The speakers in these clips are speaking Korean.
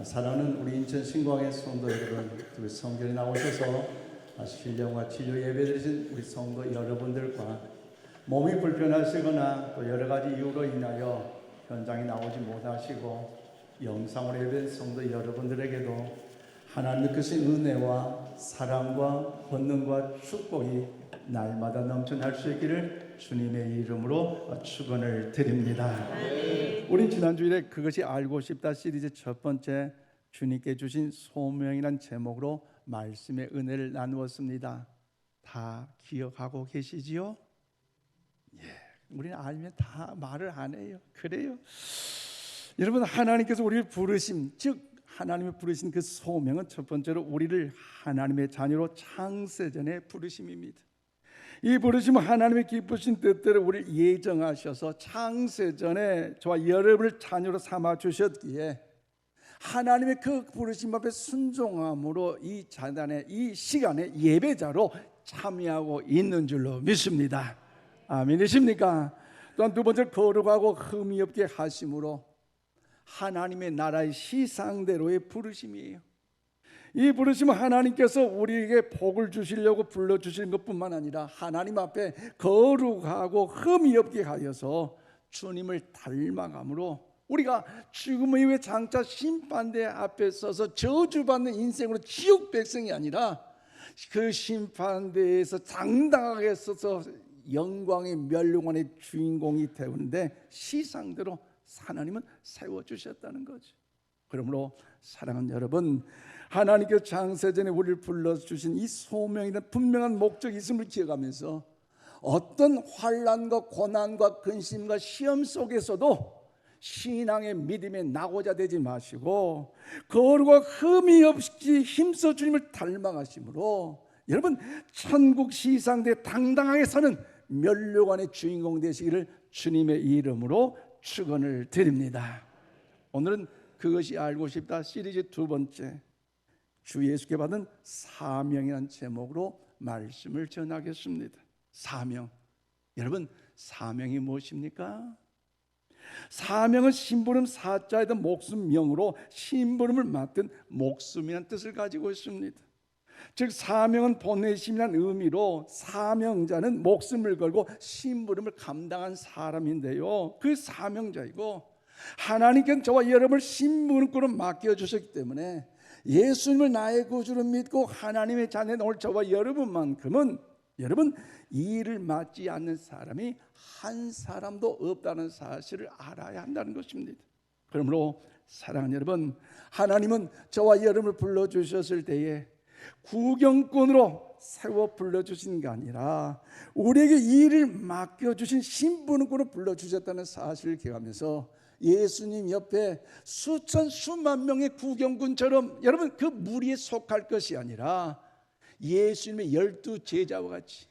사랑하는 우리 인천 신광의 성도 여러분, 우리 성전에 나오셔서 신령과 치료 예배드리신 우리 성도 여러분들과 몸이 불편하시거나 또 여러 가지 이유로 인하여 현장에 나오지 못하시고 영상으로 예배드린 성도 여러분들에게도 하나님의 크신 은혜와 사랑과 권능과 축복이 날마다 넘쳐날 수 있기를 주님의 이름으로 축원을 드립니다. 우린 지난주일에 그것이 알고 싶다 시리즈 첫 번째 주님께 주신 소명이란 제목으로 말씀의 은혜를 나누었습니다. 다 기억하고 계시지요? 예, 우리는 알면 다 말을 안 해요. 그래요? 여러분, 하나님께서 우리를 부르심, 즉 하나님이 부르신 그 소명은 첫 번째로 우리를 하나님의 자녀로 창세전에 부르심입니다. 이 부르심은 하나님의 기쁘신 뜻대로 우리를 예정하셔서 창세전에 저와 여러분을 자녀로 삼아 주셨기에 하나님의 그 부르심 앞에 순종함으로 이 자단의 이 시간에 예배자로 참여하고 있는 줄로 믿습니다. 아멘이십니까? 또한 두 번째, 거룩하고 흠이 없게 하심으로 하나님의 나라의 시상대로의 부르심이에요. 이 부르심은 하나님께서 우리에게 복을 주시려고 불러주시는 것뿐만 아니라 하나님 앞에 거룩하고 흠이 없게 하여서 주님을 닮아감으로 우리가 죽음 이후에 장차 심판대 앞에 서서 저주받는 인생으로 지옥 백성이 아니라 그 심판대에서 당당하게 서서 영광의 멸류관의 주인공이 되는데 시상대로 하나님은 세워주셨다는 거죠. 그러므로 사랑하는 여러분, 하나님께서 창세전에 우리를 불러주신 이 소명이라는 분명한 목적이 있음을 기억하면서 어떤 환난과 고난과 근심과 시험 속에서도 신앙의 믿음에 낙오자 되지 마시고 거룩과 흠이 없이 힘써 주님을 닮아가심으로 여러분 천국 시상대에 당당하게 서는 멸류관의 주인공 되시기를 주님의 이름으로 축원을 드립니다. 오늘은 그것이 알고 싶다 시리즈 두 번째, 주 예수께 받은 사명이라는 제목으로 말씀을 전하겠습니다. 사명, 여러분 사명이 무엇입니까? 사명은 심부름 사자에다 목숨명으로 심부름을 맡은 목숨이라는 뜻을 가지고 있습니다. 즉 사명은 보내심이라는 의미로 사명자는 목숨을 걸고 심부름을 감당한 사람인데요, 그 사명자이고 하나님께는 저와 여러분을 심부름꾼으로 맡겨주셨기 때문에 예수님을 나의 구주로 믿고 하나님의 자녀인 오늘 저와 여러분만큼은 여러분 이 일을 맡지 않는 사람이 한 사람도 없다는 사실을 알아야 한다는 것입니다. 그러므로 사랑하는 여러분, 하나님은 저와 여러분을 불러주셨을 때에 구경꾼으로 세워 불러주신 게 아니라 우리에게 이 일을 맡겨주신 신부름꾼으로 불러주셨다는 사실을 기억하면서 예수님 옆에 수천 수만 명의 구경꾼처럼 여러분 그 무리에 속할 것이 아니라 예수님의 12 제자와 같이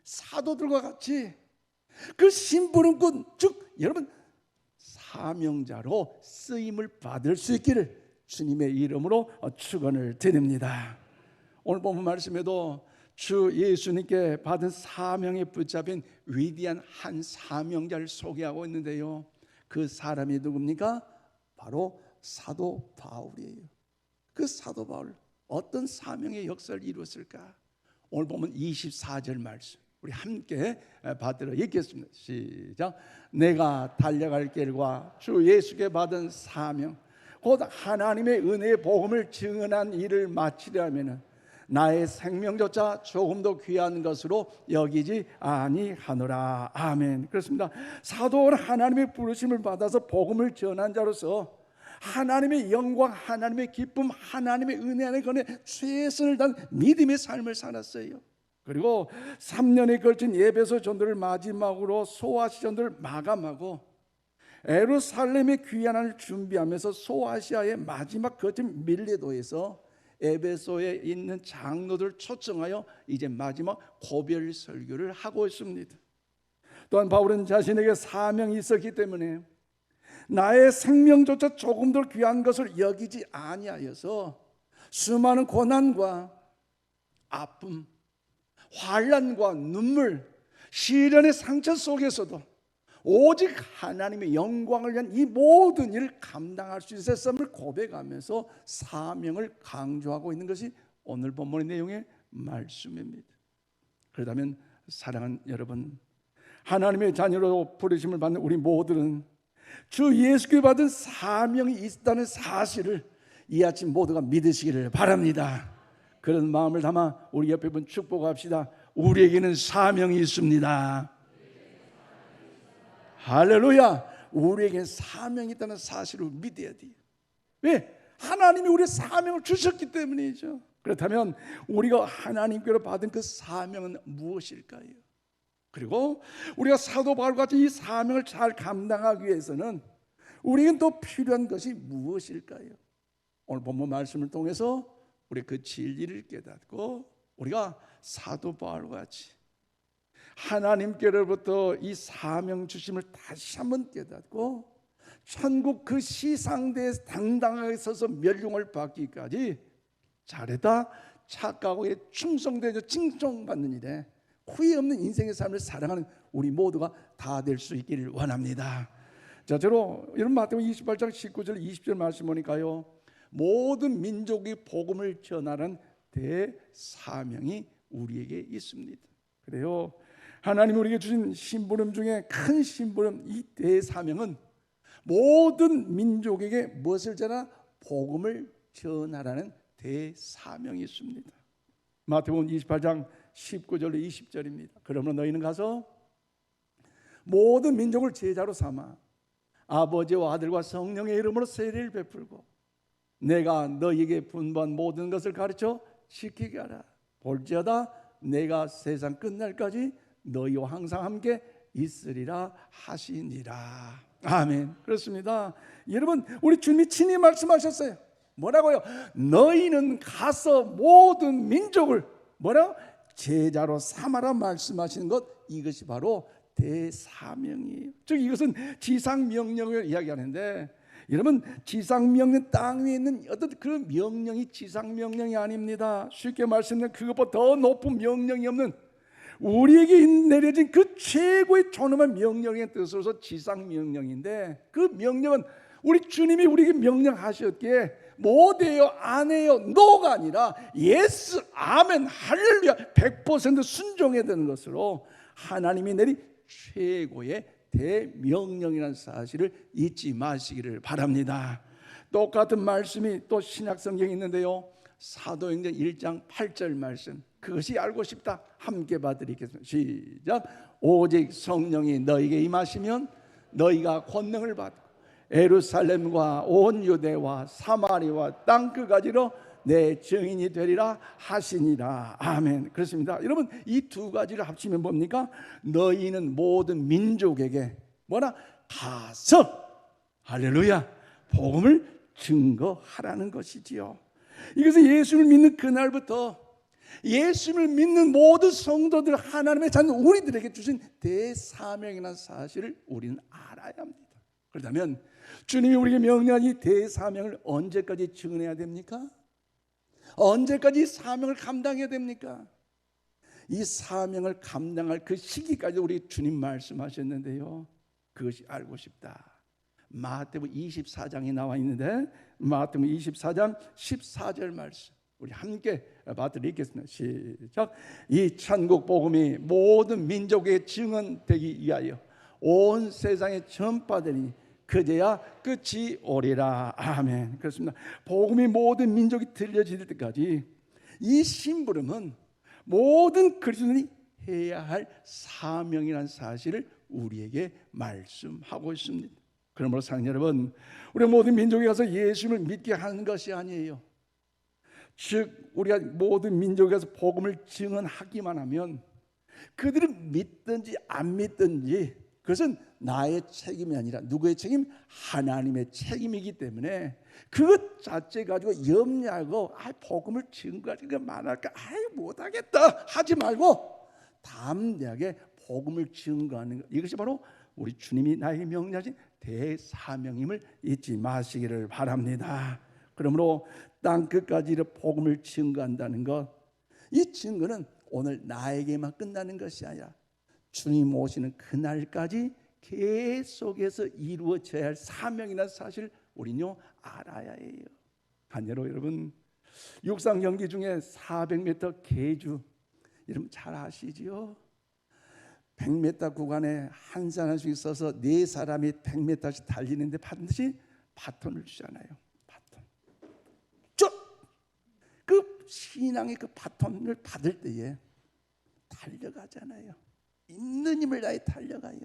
사도들과 같이 그 심부름꾼, 즉 여러분 사명자로 쓰임을 받을 수 있기를 주님의 이름으로 축원을 드립니다. 오늘 본문 말씀에도 주 예수님께 받은 사명에 붙잡힌 위대한 한 사명자를 소개하고 있는데요, 그 사람이 누굽니까? 바로 사도 바울이에요. 그 사도 바울 어떤 사명의 역사를 이루었을까? 오늘 보면 24절 말씀 우리 함께 받들어 읽겠습니다. 시작. 내가 달려갈 길과 주 예수께 받은 사명 곧 하나님의 은혜의 복음을 증언한 일을 마치려면 나의 생명조차 조금도 귀한 것으로 여기지 아니하노라. 아멘. 그렇습니다. 사도는 하나님의 부르심을 받아서 복음을 전한 자로서 하나님의 영광, 하나님의 기쁨, 하나님의 은혜 안에 거해 최선을 다한 믿음의 삶을 살았어요. 그리고 3년에 걸친 에베소 전도를 마지막으로 소아시아 전도를 마감하고 예루살렘의 귀환을 준비하면서 소아시아의 마지막 거친 밀레도에서 에베소에 있는 장로들 초청하여 이제 마지막 고별 설교를 하고 있습니다. 또한 바울은 자신에게 사명이 있었기 때문에 나의 생명조차 조금 더 귀한 것을 여기지 아니하여서 수많은 고난과 아픔, 환난과 눈물, 시련의 상처 속에서도 오직 하나님의 영광을 위한 이 모든 일을 감당할 수 있었음을 고백하면서 사명을 강조하고 있는 것이 오늘 본문의 내용의 말씀입니다. 그렇다면 사랑하는 여러분, 하나님의 자녀로 부르심을 받는 우리 모두는 주 예수께 받은 사명이 있다는 사실을 이 아침 모두가 믿으시기를 바랍니다. 그런 마음을 담아 우리 옆에 분 축복합시다. 우리에게는 사명이 있습니다. 할렐루야. 우리에게는 사명이 있다는 사실을 믿어야 돼요. 왜? 하나님이 우리의 사명을 주셨기 때문이죠. 그렇다면 우리가 하나님께로 받은 그 사명은 무엇일까요? 그리고 우리가 사도 바울과 같이 이 사명을 잘 감당하기 위해서는 우리에겐 또 필요한 것이 무엇일까요? 오늘 본문 말씀을 통해서 우리 그 진리를 깨닫고 우리가 사도 바울과 같이 하나님께로부터 이 사명 주심을 다시 한번 깨닫고 천국 그 시상대에서 당당하게 서서 멸류관을 받기까지 잘했다, 착하고 충성되어 칭송받는 일에 후회 없는 인생의 삶을 살아가는 우리 모두가 다 될 수 있기를 원합니다. 자, 저로 이런 마태복음 28장 19절 20절 말씀 보니까요, 모든 민족이 복음을 전하는 대사명이 우리에게 있습니다. 그래요, 하나님이 우리에게 주신 심부름 중에 큰 심부름, 이 대사명은 모든 민족에게 무엇을 전하? 복음을 전하라는 대사명이 있습니다. 마태복음 28장 19절로 20절입니다. 그러므로 너희는 가서 모든 민족을 제자로 삼아 아버지와 아들과 성령의 이름으로 세례를 베풀고 내가 너희에게 분부한 모든 것을 가르쳐 지키게 하라. 볼지어다 내가 세상 끝날까지 너희와 항상 함께 있으리라 하시니라. 아멘. 그렇습니다. 여러분, 우리 주님이 친히 말씀하셨어요. 뭐라고요? 너희는 가서 모든 민족을 뭐라고? 제자로 삼아라 말씀하시는 것, 이것이 바로 대사명이에요. 즉 이것은 지상명령을 이야기하는데, 여러분, 지상명령, 땅 위에 있는 어떤 그런 명령이 지상명령이 아닙니다. 쉽게 말씀드리면 그것보다 더 높은 명령이 없는 우리에게 내려진 그 최고의 존엄한 명령의 뜻으로서 지상명령인데, 그 명령은 우리 주님이 우리에게 명령하셨기에 못해요, 안 해요, 노가 아니라 예스, 아멘, 할렐루야 100% 순종해야 되는 것으로 하나님이 내린 최고의 대명령이라는 사실을 잊지 마시기를 바랍니다. 똑같은 말씀이 또 신약성경에 있는데요, 사도행전 1장 8절 말씀, 그것이 알고 싶다, 함께 봐드리겠습니다. 시작. 오직 성령이 너희에게 임하시면 너희가 권능을 받고 예루살렘과 온 유대와 사마리와 땅 끝까지로 내 증인이 되리라 하시니라. 아멘. 그렇습니다. 여러분, 이 두 가지를 합치면 뭡니까? 너희는 모든 민족에게 뭐라? 가서 할렐루야 복음을 증거하라는 것이지요. 이것은 예수를 믿는 그날부터 예수를 믿는 모든 성도들, 하나님의 자녀 우리들에게 주신 대사명이라는 사실을 우리는 알아야 합니다. 그렇다면 주님이 우리에게 명령한 이 대사명을 언제까지 증언해야 됩니까? 언제까지 사명을 감당해야 됩니까? 이 사명을 감당할 그 시기까지 우리 주님 말씀하셨는데요, 그것이 알고 싶다. 마태복음 24장에 나와 있는데, 마태복음 24장 14절 말씀 우리 함께 봐드리겠습니다. 시작. 이 천국 복음이 모든 민족에 증언되기 위하여 온 세상에 전파되니 그제야 끝이 오리라. 아멘. 그렇습니다. 복음이 모든 민족이 들려질 때까지 이 심부름은 모든 그리스도인이 해야 할 사명이라는 사실을 우리에게 말씀하고 있습니다. 그러므로 사랑하는 여러분, 우리 모든 민족에 가서 예수를 믿게 하는 것이 아니에요. 즉 우리가 모든 민족에 가서 복음을 증언하기만 하면 그들은 믿든지 안 믿든지 그것은 나의 책임이 아니라 누구의 책임? 하나님의 책임이기 때문에 그것 자체 가지고 염려하고 복음을 증거하기가 많을까? 못하겠다 하지 말고 담대하게 복음을 증거하는 것, 이것이 바로 우리 주님이 나에게 명령하신 대사명임을 잊지 마시기를 바랍니다. 그러므로 땅 끝까지 복음을 증거한다는 것, 이 증거는 오늘 나에게만 끝나는 것이 아니라 주님 오시는 그날까지 계속해서 이루어져야 할 사명이라는 사실 우리는요 알아야 해요. 한여로 여러분, 육상 경기 중에 400m 계주 여러분 잘 아시지요? 100m 구간에 한 사람씩 있어서 네 사람이 100m씩 달리는데 반드시 바톤을 주잖아요. 바톤. 그 신앙의 그 바톤을 받을 때에 달려가잖아요. 있는 힘을 다해 달려가요.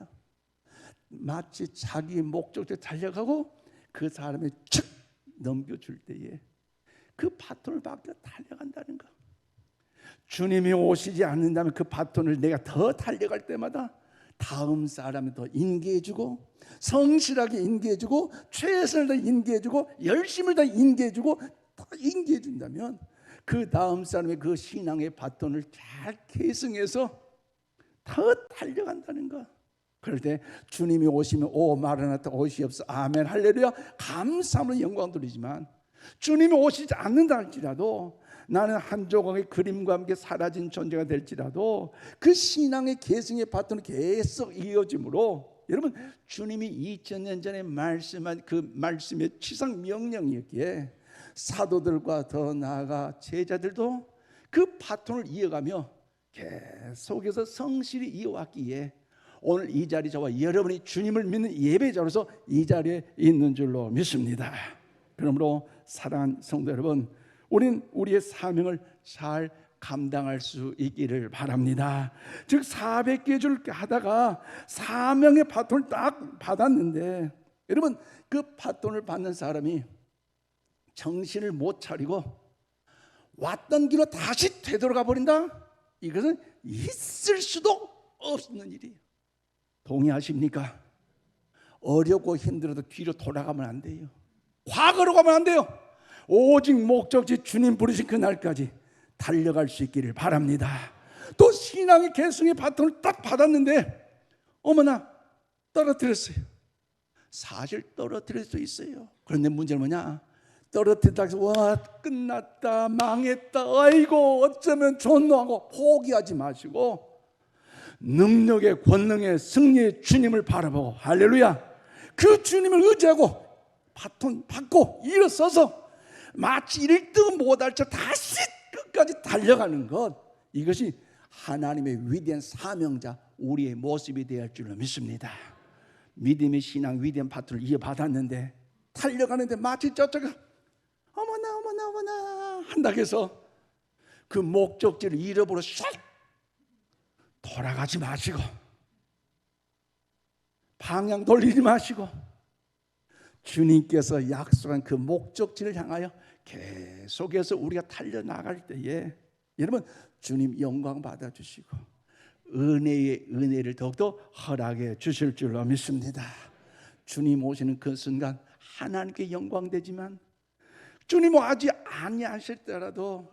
마치 자기 목적지에 달려가고 그 사람이 척 넘겨줄 때에 그 바톤을 받고 달려간다는 거. 주님이 오시지 않는다면 그 바톤을 내가 더 달려갈 때마다 다음 사람이 더 인계해주고 성실하게 인계해주고 최선을 더 인계해주고 열심을 더 인계해주고 더 인계해준다면 그 다음 사람의 그 신앙의 바톤을 잘 계승해서 더 달려간다는 거. 그럴 때 주님이 오시면 오 마라나타 오시옵소서 아멘 할렐루야 감사함으로 영광 돌리지만 주님이 오시지 않는다 할지라도 나는 한 조각의 그림과 함께 사라진 존재가 될지라도 그 신앙의 계승의 바톤이 계속 이어지므로 여러분 주님이 2000년 전에 말씀한 그 말씀의 치상 명령이었기에 사도들과 더 나아가 제자들도 그 바톤을 이어가며 계속해서 성실히 이어왔기에 오늘 이 자리 저와 여러분이 주님을 믿는 예배자로서 이 자리에 있는 줄로 믿습니다. 그러므로 사랑하는 성도 여러분, 우린 우리의 사명을 잘 감당할 수 있기를 바랍니다. 즉 400개주를 하다가 사명의 바톤을 딱 받았는데 여러분 그 바톤을 받는 사람이 정신을 못 차리고 왔던 길로 다시 되돌아가 버린다? 이것은 있을 수도 없는 일이에요. 동의하십니까? 어렵고 힘들어도 뒤로 돌아가면 안 돼요. 과거로 가면 안 돼요. 오직 목적지 주님 부르신 그날까지 달려갈 수 있기를 바랍니다. 또 신앙의 계승의 바톤을 딱 받았는데 어머나 떨어뜨렸어요. 사실 떨어뜨릴 수 있어요. 그런데 문제는 뭐냐? 떨어뜨렸다 해서 와 끝났다 망했다 아이고 어쩌면 존노하고 포기하지 마시고 능력의 권능의 승리의 주님을 바라보고 할렐루야 그 주님을 의지하고 바톤 받고 일어서서 마치 1등 못할 척 다시 끝까지 달려가는 것 이것이 하나님의 위대한 사명자 우리의 모습이 되어야 할 줄로 믿습니다. 믿음의 신앙 위대한 바톤을 이어받았는데 달려가는데 마치 저쪽에 어머나 한다고 해서 그 목적지를 잃어버려 샥 돌아가지 마시고 방향 돌리지 마시고 주님께서 약속한 그 목적지를 향하여 계속해서 우리가 달려나갈 때에 여러분 주님 영광 받아주시고 은혜의 은혜를 더욱더 허락해 주실 줄로 믿습니다. 주님 오시는 그 순간 하나님께 영광되지만 주님 오지 아니하실 때라도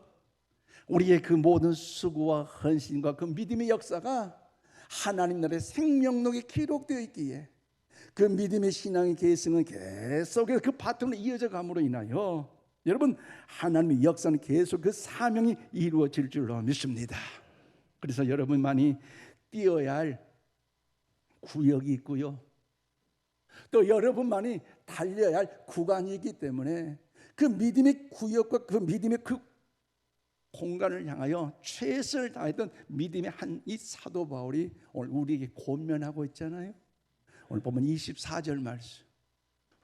우리의 그 모든 수고와 헌신과 그 믿음의 역사가 하나님 나라의 생명록에 기록되어 있기에 그 믿음의 신앙의 계승은 계속해서 그 바톤으로 이어져 감으로 인하여 여러분 하나님의 역사는 계속 그 사명이 이루어질 줄로 믿습니다. 그래서 여러분만이 뛰어야 할 구역이 있고요. 또 여러분만이 달려야 할 구간이 있기 때문에 그 믿음의 구역과 그 믿음의 그 공간을 향하여 최선을 다했던 믿음의 한 이 사도 바울이 오늘 우리에게 권면하고 있잖아요. 오늘 보면 24절 말씀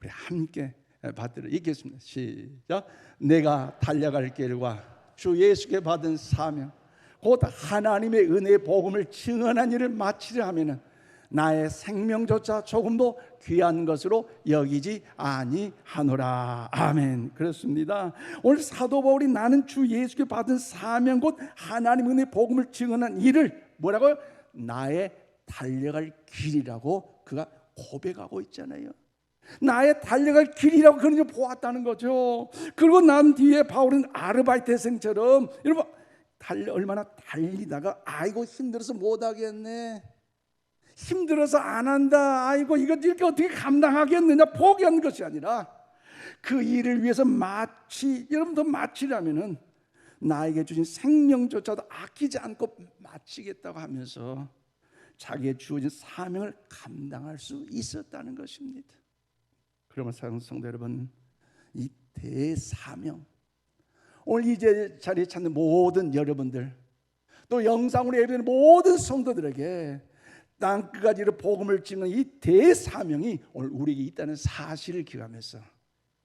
우리 함께 받들어 읽겠습니다. 시작. 내가 달려갈 길과 주 예수께 받은 사명 곧 하나님의 은혜의 복음을 증언한 일을 마치려 하면은 나의 생명조차 조금도 귀한 것으로 여기지 아니하노라. 아멘. 그렇습니다. 오늘 사도 바울이 나는 주 예수께 받은 사명 곧 하나님의 은혜의 복음을 증언한 일을 뭐라고요? 나의 달려갈 길이라고 그가 고백하고 있잖아요. 나의 달려갈 길이라고 그는 보았다는 거죠. 그리고 난 뒤에 바울은 아르바이트생처럼 여러분 얼마나 달리다가 아이고 힘들어서 못하겠네, 힘들어서 안 한다, 아이고 이거 이렇게 어떻게 감당하겠느냐 포기하는 것이 아니라 그 일을 위해서 여러분도 마치려면은 나에게 주신 생명조차도 아끼지 않고 마치겠다고 하면서 자기의 주어진 사명을 감당할 수 있었다는 것입니다. 그러면 사랑하는 성도 여러분, 이 대사명, 오늘 이 자리에 찾는 모든 여러분들, 또 영상으로 예배드리는 모든 성도들에게 땅끝까지로 복음을 찍는 이 대사명이 오늘 우리에게 있다는 사실을 기억하면서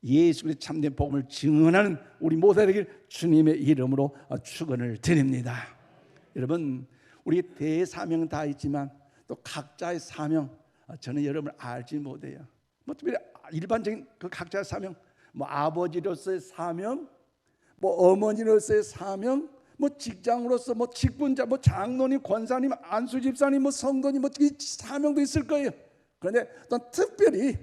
예수 그리스도의 참된 복음을 증언하는 우리 모두에게 주님의 이름으로 축원을 드립니다. 여러분, 우리 대사명 다 있지만 또 각자의 사명, 저는 여러분을 알지 못해요. 뭐 특별히 일반적인 그 각자의 사명, 뭐 아버지로서의 사명, 뭐 어머니로서의 사명, 뭐 직장으로서 뭐 직분자, 뭐 장로님, 권사님, 안수 집사님, 뭐 성도님, 뭐 사명도 있을 거예요. 그런데 또 특별히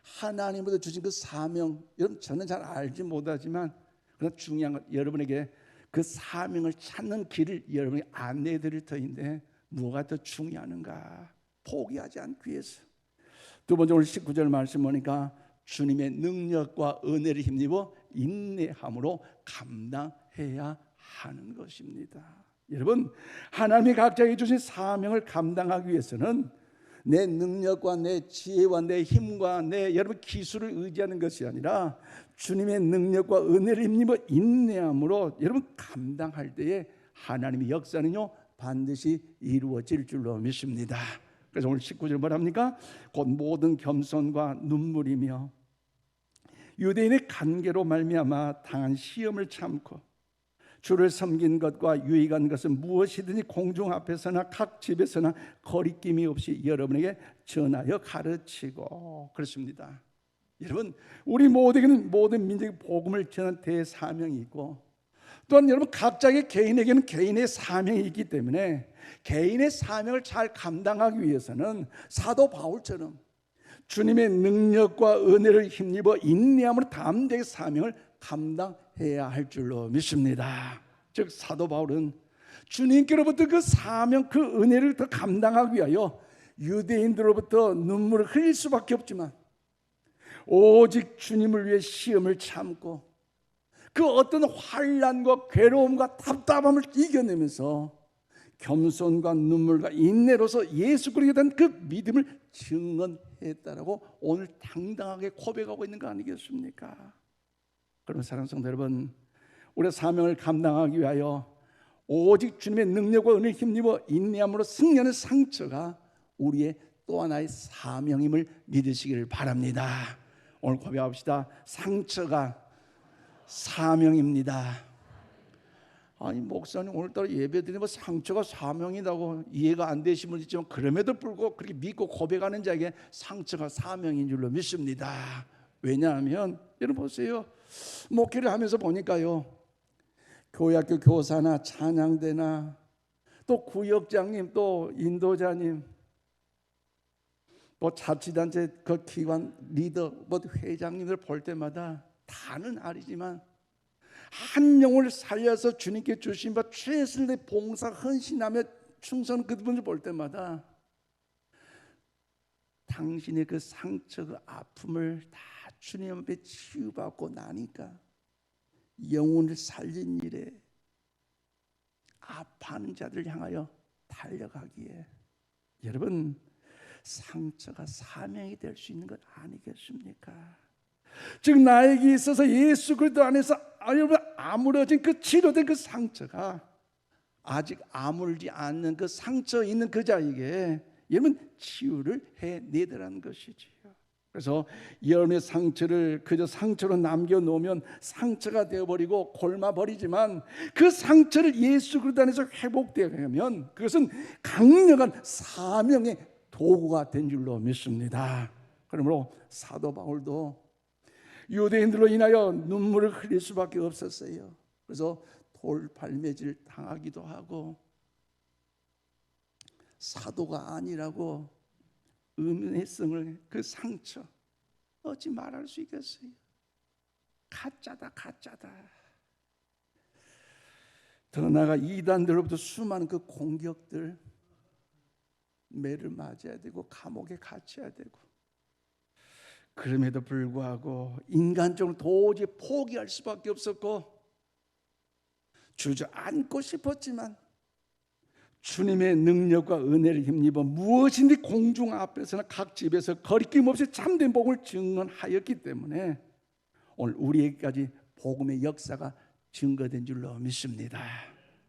하나님으로부터 주신 그 사명, 여러분 저는 잘 알지 못하지만 그러나 중요한 건 여러분에게 그 사명을 찾는 길을 여러분이 안내해 드릴 터인데 뭐가 더 중요한가? 포기하지 않기 위해서. 두 번째 오늘 19절 말씀 보니까 주님의 능력과 은혜를 힘입어 인내함으로 감당해야 하는 것입니다. 여러분, 하나님이 각자에게 주신 사명을 감당하기 위해서는 내 능력과 내 지혜와 내 힘과 내 여러분 기술을 의지하는 것이 아니라 주님의 능력과 은혜를 힘입어 인내함으로 여러분 감당할 때에 하나님의 역사는요 반드시 이루어질 줄로 믿습니다. 그래서 오늘 19절 뭐랍니까? 곧 모든 겸손과 눈물이며 유대인의 관계로 말미암아 당한 시험을 참고 주를 섬긴 것과 유익한 것은 무엇이든지 공중 앞에서나 각 집에서나 거리낌이 없이 여러분에게 전하여 가르치고 그렇습니다. 여러분, 우리 모두에게는 모든 민족의 복음을 전하는 대사명이 있고 또한 여러분 각자의 개인에게는 개인의 사명이 있기 때문에 개인의 사명을 잘 감당하기 위해서는 사도 바울처럼 주님의 능력과 은혜를 힘입어 인내함으로 담대하게 사명을 감당해야 할 줄로 믿습니다. 즉 사도 바울은 주님께로부터 그 사명, 그 은혜를 더 감당하기 위하여 유대인들로부터 눈물을 흘릴 수밖에 없지만 오직 주님을 위해 시험을 참고 그 어떤 환난과 괴로움과 답답함을 이겨내면서 겸손과 눈물과 인내로서 예수 그리스도에 대한 그 믿음을 증언했다라고 오늘 당당하게 고백하고 있는 거 아니겠습니까? 그럼 사랑하는 성도 여러분, 우리의 사명을 감당하기 위하여 오직 주님의 능력과 은혜를 힘입어 인내함으로 승리하는 상처가 우리의 또 하나의 사명임을 믿으시기를 바랍니다. 오늘 고백합시다. 상처가 사명입니다. 아니 목사님 오늘따라 예배드리면 뭐 상처가 사명이라고 이해가 안 되시는 분 있지만 그럼에도 불구하고 그렇게 믿고 고백하는 자에게 상처가 사명인 줄로 믿습니다. 왜냐하면 여러분 보세요. 목회를 하면서 보니까요, 교회학교 교사나 찬양대나 또 구역장님 또 인도자님 또 자치단체 그 기관 리더 뭐 회장님들 볼 때마다 다는 아니지만 한 영혼을 살려서 주님께 주신 바 최선의 봉사 헌신하며 충성하는 그분을 볼 때마다 당신의 그 상처 그 아픔을 다 주님 앞에 치유받고 나니까 영혼을 살린 일에 아파하는 자들을 향하여 달려가기에 여러분 상처가 사명이 될 수 있는 것 아니겠습니까? 즉 나에게 있어서 예수 그리스도 안에서 아물어진 그 치료된 그 상처가 아직 아물지 않는 그 상처 있는 그 자에게 여러분 치유를 해내더라는 것이지요. 그래서 여러분의 상처를 그저 상처로 남겨놓으면 상처가 되어버리고 골마버리지만 그 상처를 예수 그리스도 안에서 회복되면 그것은 강력한 사명의 도구가 된 줄로 믿습니다. 그러므로 사도 바울도 유대인들로 인하여 눈물을 흘릴 수밖에 없었어요. 그래서 돌팔매질 당하기도 하고 사도가 아니라고 은혜성을 그 상처 어찌 말할 수 있겠어요? 가짜다 가짜다. 더 나아가 이단들로부터 수많은 그 공격들 매를 맞아야 되고 감옥에 갇혀야 되고 그럼에도 불구하고 인간적으로 도저히 포기할 수밖에 없었고 주저앉고 싶었지만 주님의 능력과 은혜를 힘입어 무엇인지 공중 앞에서나 각 집에서 거리낌 없이 참된 복음을 증언하였기 때문에 오늘 우리에게까지 복음의 역사가 증거된 줄로 믿습니다.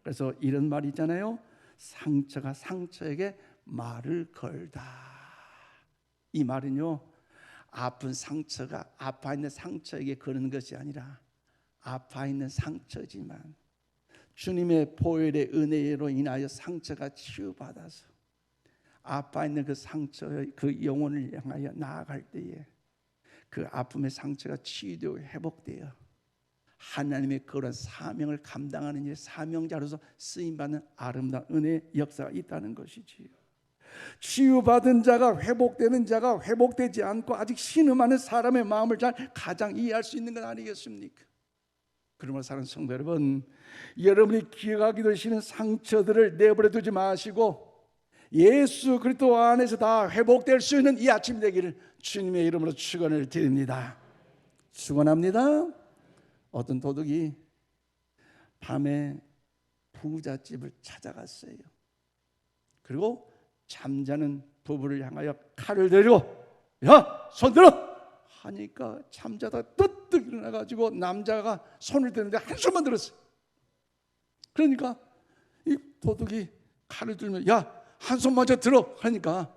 그래서 이런 말이 있잖아요. 상처가 상처에게 말을 걸다. 이 말은요, 아픈 상처가 아파 있는 상처에게 거는 것이 아니라 아파 있는 상처지만 주님의 보혈의 은혜로 인하여 상처가 치유받아서 아파 있는 그 상처의 그 영혼을 향하여 나아갈 때에 그 아픔의 상처가 치유되고 회복되어 하나님의 그런 사명을 감당하는 일, 사명자로서 쓰임받는 아름다운 은혜의 역사가 있다는 것이지요. 치유받은 자가 회복되는 자가 회복되지 않고 아직 신음하는 사람의 마음을 잘 가장 이해할 수 있는 건 아니겠습니까? 그러므로 사랑하는 성도 여러분, 여러분이 기억하기도 싫은 상처들을 내버려 두지 마시고 예수 그리스도 안에서 다 회복될 수 있는 이 아침 되기를 주님의 이름으로 축원을 드립니다. 축원합니다. 어떤 도둑이 밤에 부잣집을 찾아갔어요. 그리고 잠자는 부부를 향하여 칼을 들고 야, 손 들어! 하니까 잠자다 뜨뜻 일어나가지고 남자가 손을 드는데 한숨만 들었어요. 그러니까 이 도둑이 칼을 들면 야, 한손 먼저 들어 하니까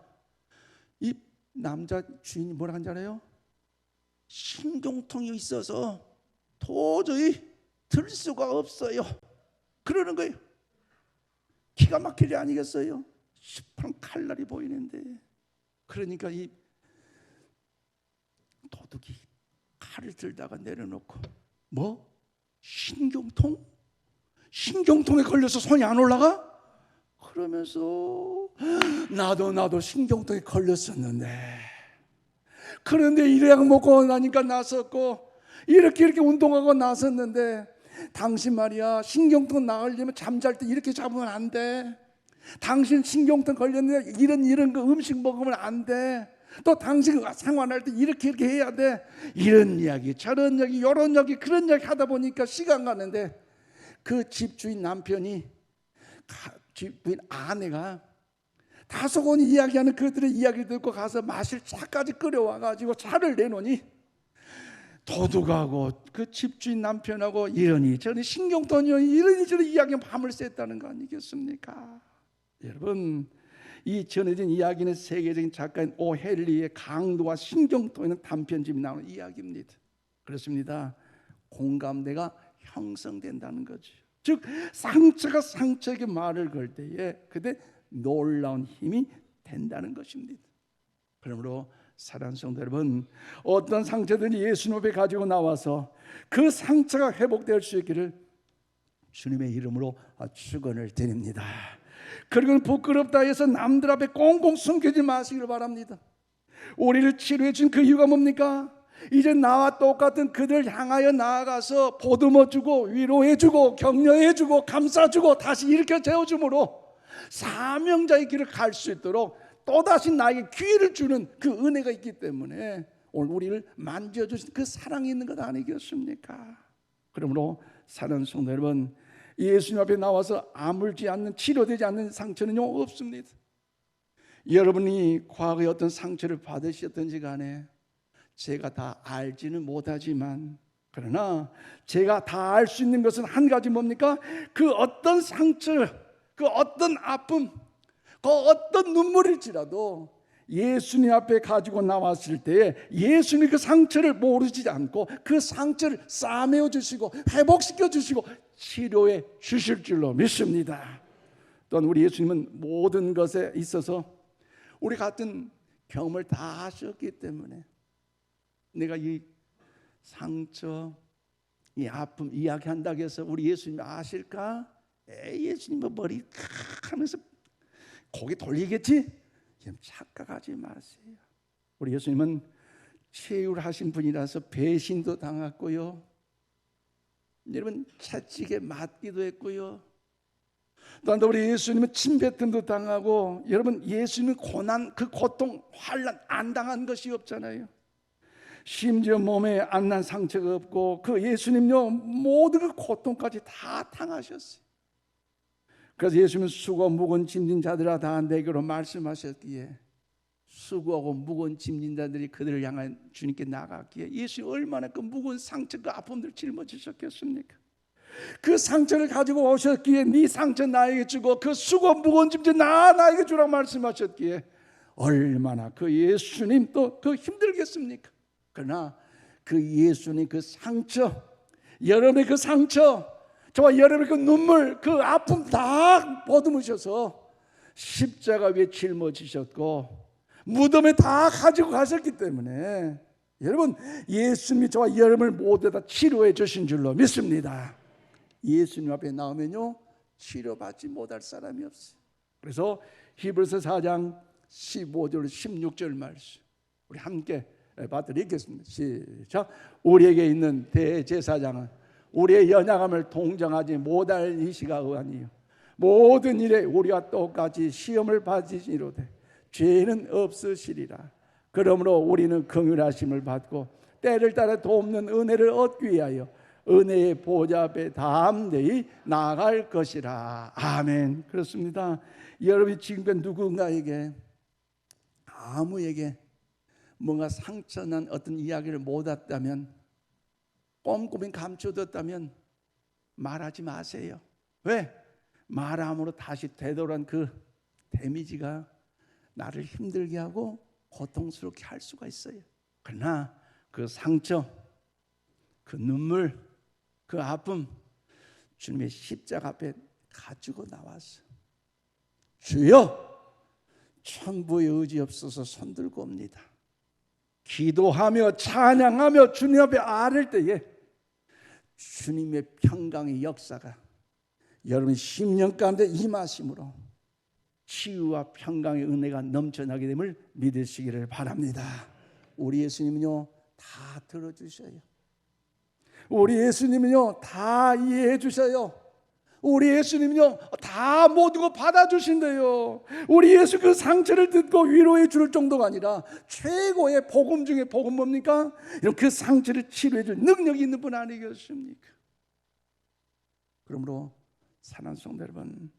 이 남자 주인이 뭐라 한지 알아요? 신경통이 있어서 도저히 들 수가 없어요. 그러는 거예요. 기가 막힐 일 아니겠어요? 시퍼런 칼날이 보이는데. 그러니까 이 도둑이 칼을 들다가 내려놓고 뭐? 신경통? 신경통에 걸려서 손이 안 올라가? 그러면서 나도 신경통에 걸렸었는데 그런데 이 약 먹고 나니까 나섰고 이렇게 운동하고 나섰는데 당신 말이야 신경통 나으려면 잠잘 때 이렇게 잡으면 안 돼. 당신 신경통 걸렸는데 이런 거 음식 먹으면 안 돼. 또 당신 생활할 때 이렇게 해야 돼. 이런 이야기 저런 이야기 이런 이야기 그런 이야기 하다 보니까 시간 가는데 그 집주인 남편이 집주인 아내가 다소곳 이야기하는 그들의 이야기를 듣고 가서 마실 차까지 끓여와가지고 차를 내놓으니 도둑하고 그 집주인 남편하고 이러니 저러니 신경통이 이러니 저러니 이야기는 밤을 샜다는 거 아니겠습니까? 여러분 이 전해진 이야기는 세계적인 작가인 오헨리의 강도와 신경통에는 단편집이 나오는 이야기입니다. 그렇습니다. 공감대가 형성된다는 거죠. 즉 상처가 상처에게 말을 걸 때에 그때 놀라운 힘이 된다는 것입니다. 그러므로 사랑하는 성도 여러분, 어떤 상처든지 예수님 앞에 가지고 나와서 그 상처가 회복될 수 있기를 주님의 이름으로 축원을 드립니다. 그리고 부끄럽다 해서 남들 앞에 꽁꽁 숨기지 마시길 바랍니다. 우리를 치료해 준 그 이유가 뭡니까? 이제 나와 똑같은 그들 향하여 나아가서 보듬어주고 위로해주고 격려해주고 감싸주고 다시 일으켜 세워줌으로 사명자의 길을 갈 수 있도록 또다시 나에게 기회를 주는 그 은혜가 있기 때문에 오늘 우리를 만져주신 그 사랑이 있는 것 아니겠습니까? 그러므로 사랑하는 성도 여러분, 예수님 앞에 나와서 아물지 않는 치료되지 않는 상처는요 없습니다. 여러분이 과거에 어떤 상처를 받으셨든지 간에 제가 다 알지는 못하지만 그러나 제가 다 알 수 있는 것은 한 가지 뭡니까? 그 어떤 상처, 그 어떤 아픔, 그 어떤 눈물일지라도 예수님 앞에 가지고 나왔을 때에 예수님이 그 상처를 모르지 않고 그 상처를 싸매어 주시고 회복시켜 주시고 치료해 주실 줄로 믿습니다. 또한 우리 예수님은 모든 것에 있어서 우리 같은 경험을 다 하셨기 때문에 내가 이 상처, 이 아픔 이야기한다고 해서 우리 예수님이 아실까? 예수님은 머리 하면서 고개 돌리겠지? 착각하지 마세요. 우리 예수님은 체휼하신 분이라서 배신도 당했고요. 여러분 채찍에 맞기도 했고요. 또한 우리 예수님은 침뱉음도 당하고 여러분 예수님은 고난, 그 고통, 환난 안 당한 것이 없잖아요. 심지어 몸에 안 난 상처가 없고 그 예수님요 모든 그 고통까지 다 당하셨어요. 그래서 예수님은 수고 무거운 짐진 자들아 다 내게로 말씀하셨기에 수고하고 무거운 짐진 자들이 그들을 향한 주님께 나갔기에 예수님 얼마나 그 무거운 상처 그 아픔들을 짊어지셨겠습니까? 그 상처를 가지고 오셨기에 네 상처 나에게 주고 그 수고 무거운 짐진 나에게 주라고 말씀하셨기에 얼마나 그 예수님 또 그 힘들겠습니까? 그러나 그 예수님 그 상처, 여러분의 그 상처, 저와 여러분의 그 눈물, 그 아픔 다 보듬으셔서 십자가 위에 짊어지셨고 무덤에 다 가지고 가셨기 때문에 여러분 예수님이 저와 여러분을 모두 다 치료해 주신 줄로 믿습니다. 예수님 앞에 나오면요 치료받지 못할 사람이 없어요. 그래서 히브리서 4장 15절 16절 말씀 우리 함께 받들이겠습니다. 시작. 우리에게 있는 대제사장은 우리의 연약함을 동정하지 못할 이시가 의하니요 모든 일에 우리와 똑같이 시험을 받으시리로되 죄는 없으시리라. 그러므로 우리는 긍휼하심을 받고 때를 따라 돕는 은혜를 얻기 위하여 은혜의 보좌 앞에 담대히 나아갈 것이라. 아멘. 그렇습니다. 여러분이 지금 누군가에게 아무에게 뭔가 상처난 어떤 이야기를 못했다면 꼼꼼히 감춰뒀다면 말하지 마세요. 왜? 말함으로 다시 되돌아온 그 데미지가 나를 힘들게 하고 고통스럽게 할 수가 있어요. 그러나 그 상처, 그 눈물, 그 아픔 주님의 십자가 앞에 가지고 나와서 주여 천부의 의지 없어서 손들고 옵니다. 기도하며 찬양하며 주님 앞에 아를 때에 주님의 평강의 역사가 여러분 심령 가운데 임하심으로 치유와 평강의 은혜가 넘쳐나게 됨을 믿으시기를 바랍니다. 우리 예수님은요 다 들어주셔요. 우리 예수님은요 다 이해해 주셔요. 우리 예수님은요 다 모두고 받아주신대요. 우리 예수 그 상처를 듣고 위로해 줄 정도가 아니라 최고의 복음 중에 복음 뭡니까? 그 상처를 치료해 줄 능력이 있는 분 아니겠습니까? 그러므로 사랑하는 성도 여러분,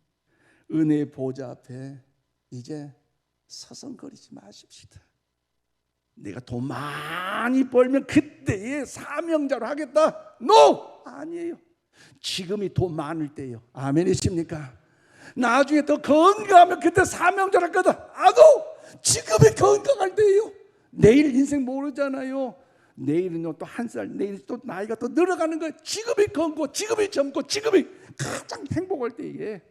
은혜의 보좌 앞에 이제 서성거리지 마십시다. 내가 돈 많이 벌면 그때의 사명자로 하겠다. No! 아니에요. 지금이 돈 많을 때예요. 아멘이십니까? 나중에 더 건강하면 그때 사명자로 할 거다. 아도 지금이 건강할 때예요. 내일 인생 모르잖아요. 내일은요 또 한 살, 내일 또 나이가 또 늘어가는 거예요. 지금이 건고, 지금이 젊고, 지금이 가장 행복할 때에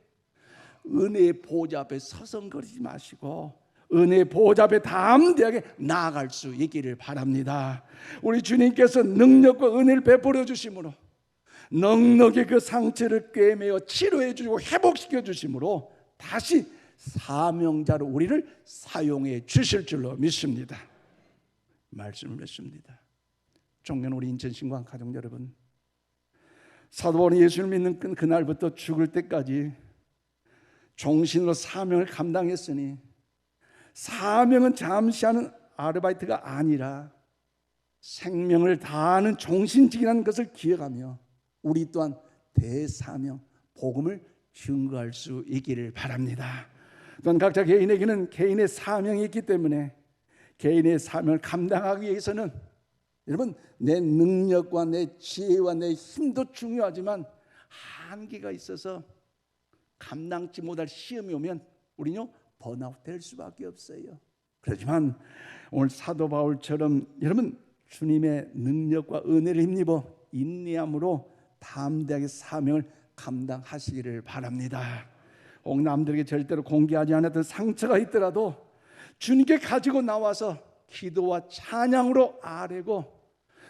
은혜의 보좌 앞에 서성거리지 마시고 은혜의 보좌 앞에 담대하게 나아갈 수 있기를 바랍니다. 우리 주님께서 능력과 은혜를 베풀어 주심으로 넉넉히 그 상처를 꿰매어 치료해 주시고 회복시켜 주심으로 다시 사명자로 우리를 사용해 주실 줄로 믿습니다. 말씀을 맺습니다. 존경하는 우리 인천신광 가족 여러분, 사도 바울이 예수를 믿는 그날부터 죽을 때까지 종신으로 사명을 감당했으니 사명은 잠시 하는 아르바이트가 아니라 생명을 다하는 종신직이라는 것을 기억하며 우리 또한 대사명 복음을 증거할 수 있기를 바랍니다. 또한 각자 개인에게는 개인의 사명이 있기 때문에 개인의 사명을 감당하기 위해서는 여러분 내 능력과 내 지혜와 내 힘도 중요하지만 한계가 있어서 감당치 못할 시험이 오면 우리는요 번아웃 될 수밖에 없어요. 그렇지만 오늘 사도 바울처럼 여러분 주님의 능력과 은혜를 힘입어 인내함으로 담대하게 사명을 감당하시기를 바랍니다. 혹 남들에게 절대로 공개하지 않았던 상처가 있더라도 주님께 가지고 나와서 기도와 찬양으로 아뢰고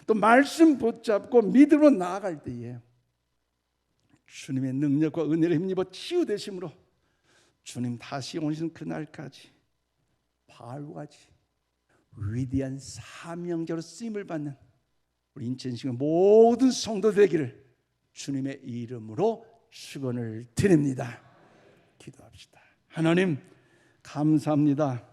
또 말씀 붙잡고 믿음으로 나아갈 때에 주님의 능력과 은혜를 힘입어 치유되심으로 주님 다시 오시는 그날까지 바울과 같이 위대한 사명자로 쓰임을 받는 우리 인천시의 모든 성도 되기를 주님의 이름으로 축원을 드립니다. 기도합시다. 하나님 감사합니다.